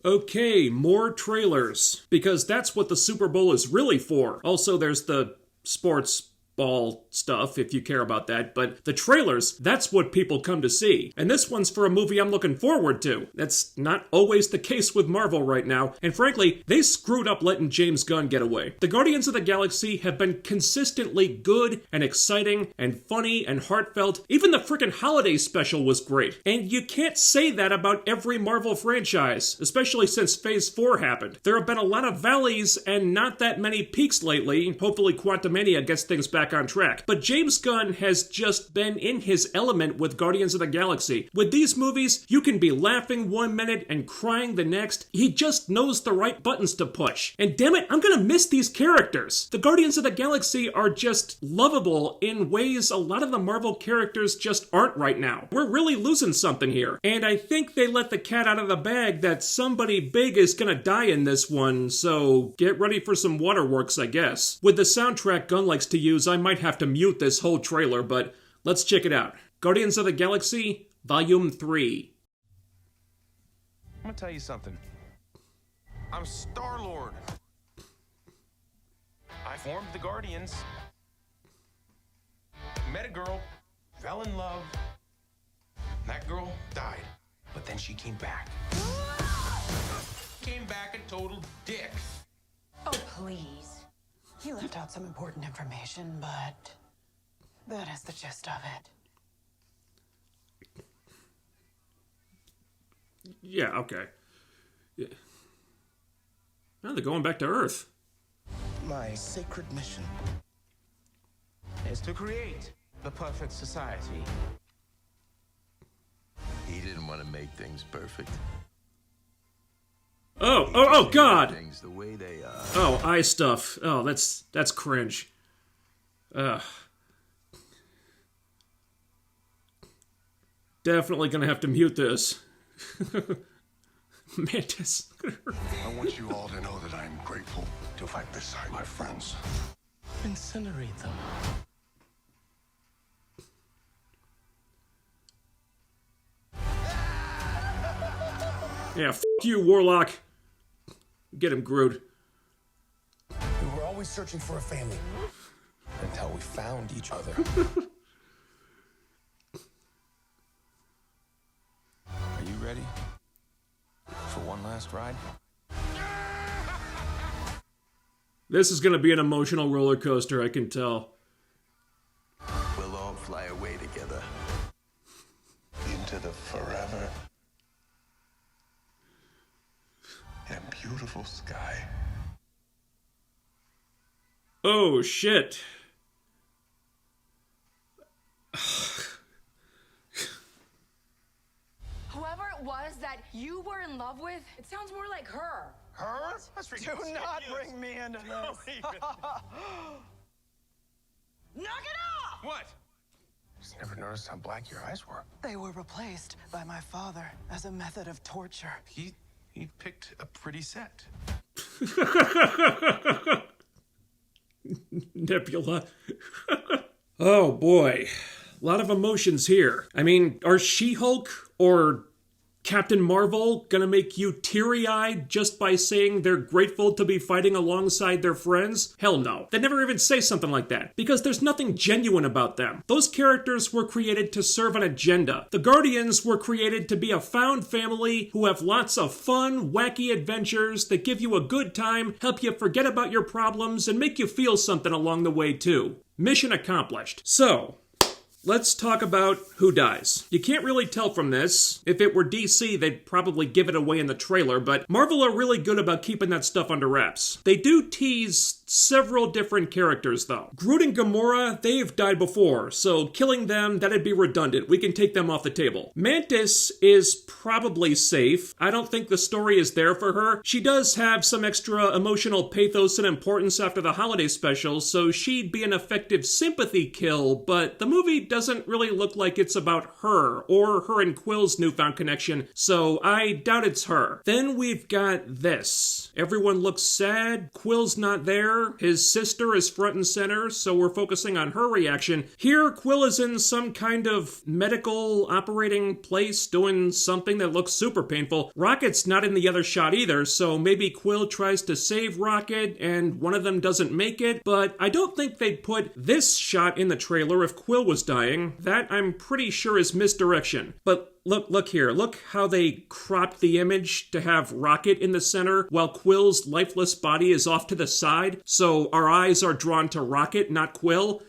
Okay, more trailers. Because that's what the Super Bowl is really for. Also, there's the sports ball stuff, if you care about that, but the trailers, that's what people come to see. And this one's for a movie I'm looking forward to. That's not always the case with Marvel right now, and frankly, they screwed up letting James Gunn get away. The Guardians of the Galaxy have been consistently good and exciting and funny and heartfelt. Even the frickin' holiday special was great. And you can't say that about every Marvel franchise, especially since Phase 4 happened. There have been a lot of valleys and not that many peaks lately. Hopefully Quantumania gets things back on track. But James Gunn has just been in his element with Guardians of the Galaxy. With these movies, you can be laughing one minute and crying the next. He just knows the right buttons to push. And damn it, I'm gonna miss these characters. The Guardians of the Galaxy are just lovable in ways a lot of the Marvel characters just aren't right now. We're really losing something here. And I think they let the cat out of the bag that somebody big is gonna die in this one, so get ready for some waterworks, I guess. With the soundtrack Gunn likes to use, I might have to mute this whole trailer, but let's check it out. Guardians of the Galaxy, Volume 3. I'm gonna tell you something. I'm Star-Lord. I formed the Guardians. Met a girl, fell in love. That girl died, but then she came back. Came back a total dick. Oh, please. He left out some important information, but that is the gist of it. Yeah, okay. Yeah. Now they're going back to Earth. My sacred mission is to create the perfect society. He didn't want to make things perfect. Oh, God! Things the way they are. Oh, eye stuff. Oh, that's cringe. Definitely gonna have to mute this. Mantis. I want you all to know that I'm grateful to fight beside my friends. Incinerate them. Yeah, f*** you, Warlock. Get him, Groot. We were always searching for a family until we found each other. Are you ready for one last ride? This is gonna be an emotional roller coaster, I can tell. We'll all fly away together. Into the forever and beautiful sky. Oh, shit. Whoever it was that you were in love with, it sounds more like her. Her? That's ridiculous. Do not bring me into this. Knock it off! What? Just never noticed how black your eyes were. They were replaced by my father as a method of torture. He picked a pretty set. Nebula. Oh, boy. A lot of emotions here. I mean, are She-Hulk or Captain Marvel gonna make you teary-eyed just by saying they're grateful to be fighting alongside their friends? Hell no. They never even say something like that, because there's nothing genuine about them. Those characters were created to serve an agenda. The Guardians were created to be a found family who have lots of fun, wacky adventures that give you a good time, help you forget about your problems, and make you feel something along the way too. Mission accomplished. So, let's talk about who dies. You can't really tell from this. If it were DC, they'd probably give it away in the trailer, but Marvel are really good about keeping that stuff under wraps. They do tease several different characters, though. Groot and Gamora, they've died before, so killing them, that'd be redundant. We can take them off the table. Mantis is probably safe. I don't think the story is there for her. She does have some extra emotional pathos and importance after the holiday special, so she'd be an effective sympathy kill, but the movie doesn't really look like it's about her, or her and Quill's newfound connection, so I doubt it's her. Then we've got this. Everyone looks sad, Quill's not there, trailer, his sister is front and center, so we're focusing on her reaction. Here, Quill is in some kind of medical operating place doing something that looks super painful. Rocket's not in the other shot either, so maybe Quill tries to save Rocket and one of them doesn't make it, but I don't think they'd put this shot in the trailer if Quill was dying. That, I'm pretty sure, is misdirection. But look here. Look how they cropped the image to have Rocket in the center while Quill's lifeless body is off to the side, so our eyes are drawn to Rocket, not Quill.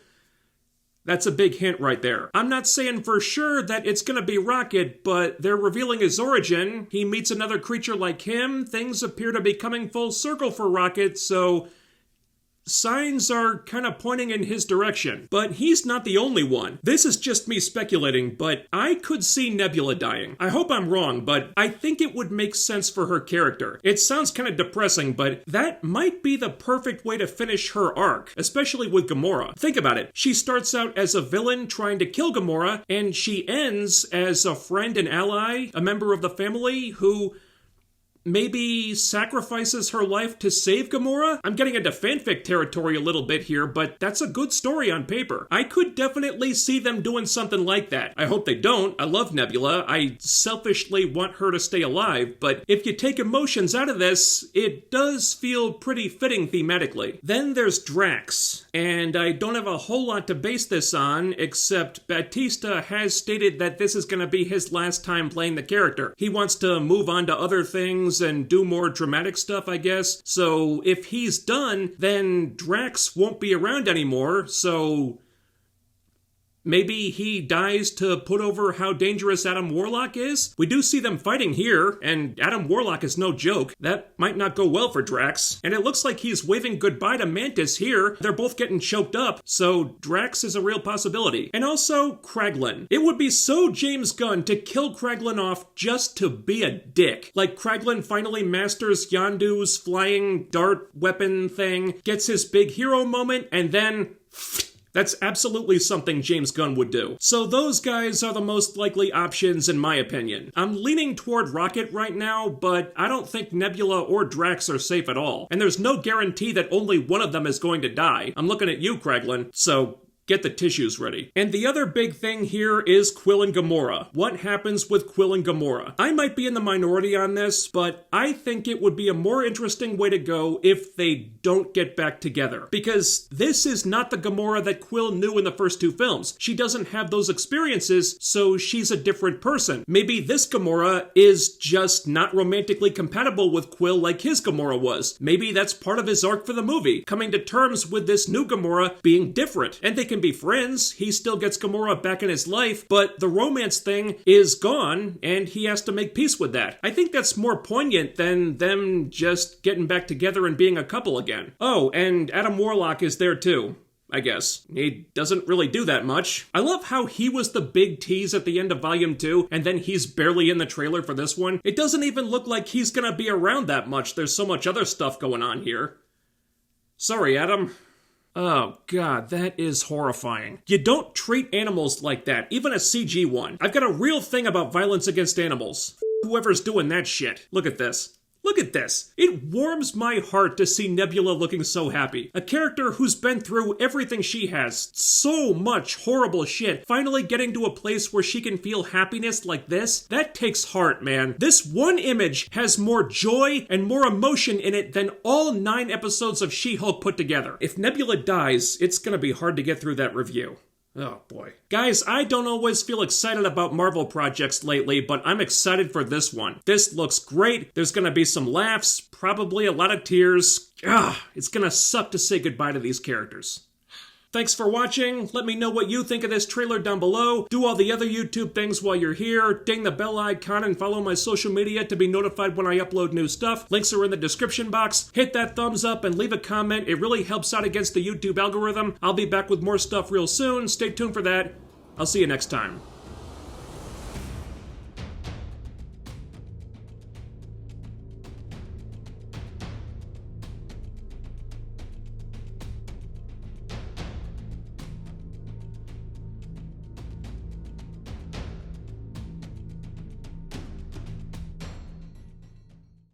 That's a big hint right there. I'm not saying for sure that it's gonna be Rocket, but they're revealing his origin. He meets another creature like him. Things appear to be coming full circle for Rocket, so signs are kind of pointing in his direction. But he's not the only one. This is just me speculating, but I could see Nebula dying. I hope I'm wrong, but I think it would make sense for her character. It sounds kind of depressing, but that might be the perfect way to finish her arc, especially with Gamora. Think about it. She starts out as a villain trying to kill Gamora, and she ends as a friend and ally, a member of the family who maybe sacrifices her life to save Gamora? I'm getting into fanfic territory a little bit here, but that's a good story on paper. I could definitely see them doing something like that. I hope they don't. I love Nebula. I selfishly want her to stay alive, but if you take emotions out of this, it does feel pretty fitting thematically. Then there's Drax, and I don't have a whole lot to base this on, except Batista has stated that this is going to be his last time playing the character. He wants to move on to other things and do more dramatic stuff, I guess. So if he's done, then Drax won't be around anymore, so maybe he dies to put over how dangerous Adam Warlock is? We do see them fighting here, and Adam Warlock is no joke. That might not go well for Drax. And it looks like he's waving goodbye to Mantis here. They're both getting choked up, so Drax is a real possibility. And also, Kraglin. It would be so James Gunn to kill Kraglin off just to be a dick. Like, Kraglin finally masters Yondu's flying dart weapon thing, gets his big hero moment, and then that's absolutely something James Gunn would do. So those guys are the most likely options in my opinion. I'm leaning toward Rocket right now, but I don't think Nebula or Drax are safe at all. And there's no guarantee that only one of them is going to die. I'm looking at you, Kraglin, so get the tissues ready. And the other big thing here is Quill and Gamora. What happens with Quill and Gamora? I might be in the minority on this, but I think it would be a more interesting way to go if they don't get back together. Because this is not the Gamora that Quill knew in the first two films. She doesn't have those experiences, so she's a different person. Maybe this Gamora is just not romantically compatible with Quill like his Gamora was. Maybe that's part of his arc for the movie, coming to terms with this new Gamora being different. And they can be friends. He still gets Gamora back in his life, but the romance thing is gone, and he has to make peace with that. I think that's more poignant than them just getting back together and being a couple again. Oh, and Adam Warlock is there too, I guess. He doesn't really do that much. I love how he was the big tease at the end of Volume 2, and then he's barely in the trailer for this one. It doesn't even look like he's gonna be around that much. There's so much other stuff going on here. Sorry, Adam. Oh god, that is horrifying. You don't treat animals like that, even a CG one. I've got a real thing about violence against animals. Whoever's doing that shit. Look at this. Look at this. It warms my heart to see Nebula looking so happy. A character who's been through everything she has, so much horrible shit, finally getting to a place where she can feel happiness like this, that takes heart, man. This one image has more joy and more emotion in it than all 9 episodes of She-Hulk put together. If Nebula dies, it's gonna be hard to get through that review. Oh boy. Guys, I don't always feel excited about Marvel projects lately, but I'm excited for this one. This looks great. There's gonna be some laughs, probably a lot of tears. It's gonna suck to say goodbye to these characters. Thanks for watching. Let me know what you think of this trailer down below. Do all the other YouTube things while you're here. Ding the bell icon and follow my social media to be notified when I upload new stuff. Links are in the description box. Hit that thumbs up and leave a comment. It really helps out against the YouTube algorithm. I'll be back with more stuff real soon. Stay tuned for that. I'll see you next time.